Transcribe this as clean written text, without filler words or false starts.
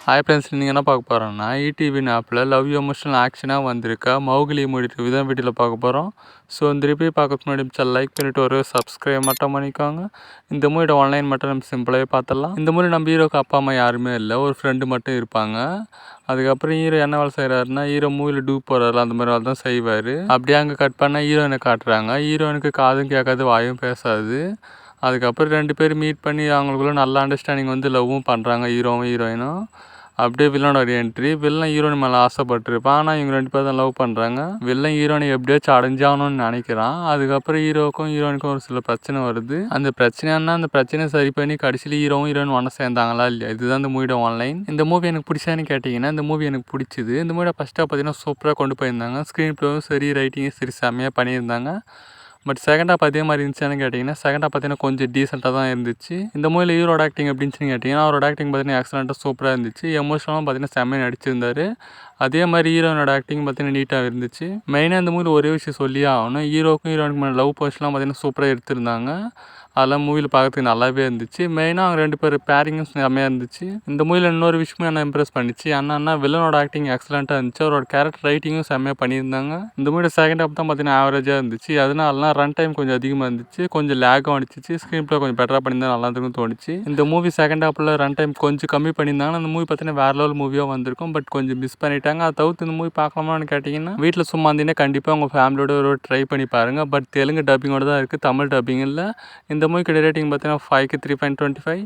Hi friends, நீங்கள் என்ன பார்க்க போகிறோன்னா ஈடிவின் ஆப்பில் லவ் எமோஷனல் ஆக்ஷனாக வந்திருக்கா மௌகிலி மூடி விதம் வீட்டில் பார்க்க போகிறோம். ஸோ இந்த ரிவ்யூ பார்க்கறதுக்கு முன்னாடி லைக் பண்ணிவிட்டு ஒரு சப்ஸ்கிரைப் மட்டும் பண்ணிக்கோங்க. இந்த மூவியோட ஆன்லைன் மட்டும் நம்ம சிம்பிளாகவே பார்த்துடலாம். இந்த மூவி நம்ம ஹீரோக்கு அப்பா அம்மா யாருமே இல்லை, ஒரு ஃப்ரெண்டு மட்டும் இருப்பாங்க. அதுக்கப்புறம் ஹீரோ என்ன வேலை செய்கிறாருன்னா, ஹீரோ மூவியில் டூப் போகிறாரு, அந்த மாதிரி வேலை தான் செய்வார். அப்படியே அங்கே கட் பண்ணால் ஹீரோயினை காட்டுறாங்க. ஹீரோயினுக்கு காதும் கேட்காது, வாயும் பேசாது. அதுக்கப்புறம் 2 பேர் மீட் பண்ணி அவங்களுக்குள்ள நல்ல அண்டர்ஸ்டாண்டிங் வந்து லவ்வும் பண்ணுறாங்க, ஹீரோவும் ஹீரோயினும். அப்படியே வில்லனோட ஒரு என்ட்ரி. வில்லன் ஹீரோயின் மேலே ஆசைப்பட்டிருப்பான், ஆனால் இவங்க 2 பேர் தான் லவ் பண்ணுறாங்க. வில்லன் ஹீரோயினை எப்படியாச்சும் அடைஞ்சாகணும்னு நினைக்கிறான். அதுக்கப்புறம் ஹீரோவுக்கும் ஹீரோயினுக்கும் ஒரு சில பிரச்சனை வருது. அந்த பிரச்சனையை சரி பண்ணி கடைசியில் ஹீரோவும் ஹீரோயின் ஒன்று சேர்ந்தாங்களா இல்லையா, இதுதான் இந்த மூவியோட ஆன்லைன். இந்த மூவி எனக்கு பிடிச்சான்னு கேட்டிங்கன்னா, இந்த மூவி எனக்கு பிடிச்சிது. இந்த மூவியோட ஃபஸ்ட்டாக பார்த்தீங்கன்னா சூப்பராக கொண்டு போயிருந்தாங்க. ஸ்க்ரீன் ப்ளேவும் சரி, ரைட்டிங்கும் சரி, செம்மையாக பண்ணியிருந்தாங்க. பட் செகண்ட் ஹாஃப் அதே மாதிரி இருந்துச்சான்னு கேட்டிங்கன்னா, செகண்ட் ஹாஃப் பார்த்தீங்கன்னா கொஞ்சம் டீசெண்டாக தான் இருந்துச்சு. இந்த மூவியில் ஹீரோட ஆக்டிங் எப்படின்னு கேட்டிங்கன்னா, அவரோட ஆக்டிங் பார்த்தீங்கன்னா எக்ஸலண்ட்டாக சூப்பராக இருந்துச்சு. எமோஷனலாக பார்த்தீங்கன்னா செம்மையாக நடிச்சிருந்தார். அதே மாதிரி ஹீரோனோட ஆக்டிங் பார்த்தீங்கன்னா நீட்டாக இருந்துச்சு. மெயினாக இந்த மூவியில் ஒரே விஷயம் சொல்லியே ஆகணும், ஹீரோக்கும் ஹீரோனுக்குமான லவ் போர்ஷன்லாம் பார்த்தீங்கன்னா சூப்பராக எடுத்திருந்தாங்க. அதெல்லாம் மூவியில் பார்க்கறதுக்கு நல்லாவே இருந்துச்சு. மெயினாக அவங்க 2 பேர் பேரிங்கும் செம்மையாக இருந்துச்சு. இந்த மூவியில் இன்னொரு விஷயமும் என்ன இம்ப்ரெஸ் பண்ணிச்சு, என்னன்னா வில்லனோட ஆக்டிங் எக்ஸலண்ட்டாக இருந்துச்சு. அவரோட கேரக்டர் ரைட்டிங்கும் செம்மையாக பண்ணியிருந்தாங்க. இந்த மூவியோட செகண்ட் ஹாஃப் தான் பார்த்தீங்கன்னா ஆவரேஜாக இருந்துச்சு. அதனால ரன் டைம் கொஞ்சம் அதிகமாக இருந்துச்சு, கொஞ்சம் லேக்கும் அடிச்சிச்சு. ஸ்க்ரீன் ப்ளே கொஞ்சம் பெட்டராக பண்ணியிருந்தா நல்லா இருக்குன்னு தோணுச்சு. இந்த மூவி செகண்ட் ஹாஃபில் ரன் டைம் கொஞ்சம் கம்மி பண்ணியிருந்தாங்கன்னா அந்த மூவி பார்த்தீங்கன்னா வேறு லெவல் மூவியாக வந்திருக்கும். பட் கொஞ்சம் மிஸ் பண்ணிட்டாங்க. அதை தவிர்த்து இந்த மூவி பார்க்கலாமான்னு கேட்டிங்கன்னா, வீட்டில் சும்மா இருந்தீங்கன்னா கண்டிப்பாக உங்கள் ஃபேமிலியோட ஒரு ட்ரை பண்ணி பாருங்கள். பட் தெலுங்கு டப்பிங்கோட தான் இருக்குது, தமிழ் டப்பிங் இல்லை. இந்த மூவிக்கு ரேட்டிங் பார்த்தீங்கன்னா 5க்கு 3.25.